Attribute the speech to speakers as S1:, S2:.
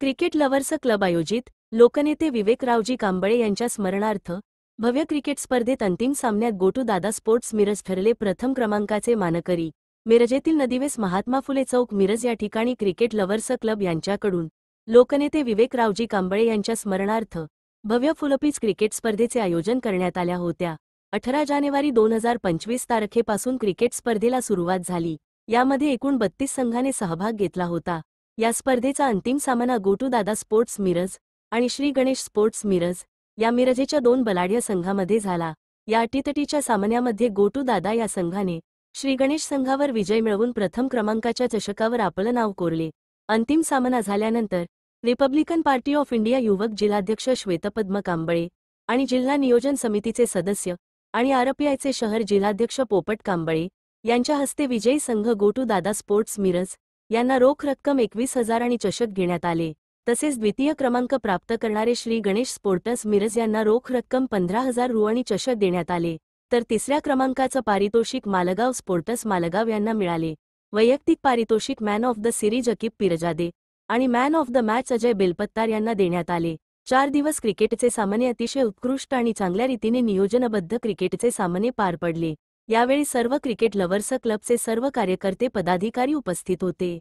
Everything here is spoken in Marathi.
S1: क्रिकेट लव्हर्स क्लब आयोजित लोकनेते विवेकरावजी कांबळे यांच्या स्मरणार्थ भव्य क्रिकेट स्पर्धेत अंतिम सामन्यात गोटू दादा स्पोर्ट्स मिरज ठरले प्रथम क्रमांकाचे मानकरी। मिरजेतील नदिवेस महात्मा फुले चौक मिरज या ठिकाणी क्रिकेट लव्हर्स क्लब यांच्याकडून लोकनेते विवेकरावजी कांबळे यांच्या स्मरणार्थ भव्य फुलपीच क्रिकेट स्पर्धेचे आयोजन करण्यात आल्या होत्या। 18 जानेवारी 2025 तारखेपासून क्रिकेट स्पर्धेला सुरुवात झाली। यामध्ये एकूण 32 संघाने सहभाग घेतला होता। या स्पर्धेचा अंतिम सामना गोटू दादा स्पोर्ट्स मिरज आणि श्री गणेश स्पोर्ट्स मिरज या मिरजेच्या दोन बलाढ्य संघांमध्ये झाला। या अटीतटीच्या सामन्यामध्ये गोटू दादा या संघाने श्री गणेश संघावर विजय मिळवून प्रथम क्रमांकाच्या चषकावर आपलं नाव कोरले। अंतिम सामना झाल्यानंतर रिपब्लिकन पार्टी ऑफ इंडिया युवक जिल्हाध्यक्ष श्वेतपद्म कांबळे आणि जिल्हा नियोजन समितीचे सदस्य आणि आरपीआयचे शहर जिल्हाध्यक्ष पोपट कांबळे यांच्या हस्ते विजयी संघ गोटू दादा स्पोर्ट्स मिरज यांना रोख रक्कम 21,000 आणि चषक घेण्यात आले। तसेच द्वितीय क्रमांक प्राप्त करणारे श्री गणेश स्पोर्ट्स मिरज यांना रोख रक्कम 15,000 रु आणि चषक देण्यात आले। तर तिसऱ्या क्रमांकाचं पारितोषिक मालगाव स्पोर्ट्स मालगाव यांना मिळाले। वैयक्तिक पारितोषिक man of the series Akib Pirjade आणि man of the match Ajay Belpattar यांना देण्यात आले। 4 दिवस क्रिकेटचे सामने अतिशय उत्कृष्ट आणि चांगल्या रीतीने नियोजनबद्ध क्रिकेटचे सामने पार पडले। यावेळी सर्व क्रिकेट लव्हर्स क्लबचे सर्व कार्यकर्ते पदाधिकारी उपस्थित होते।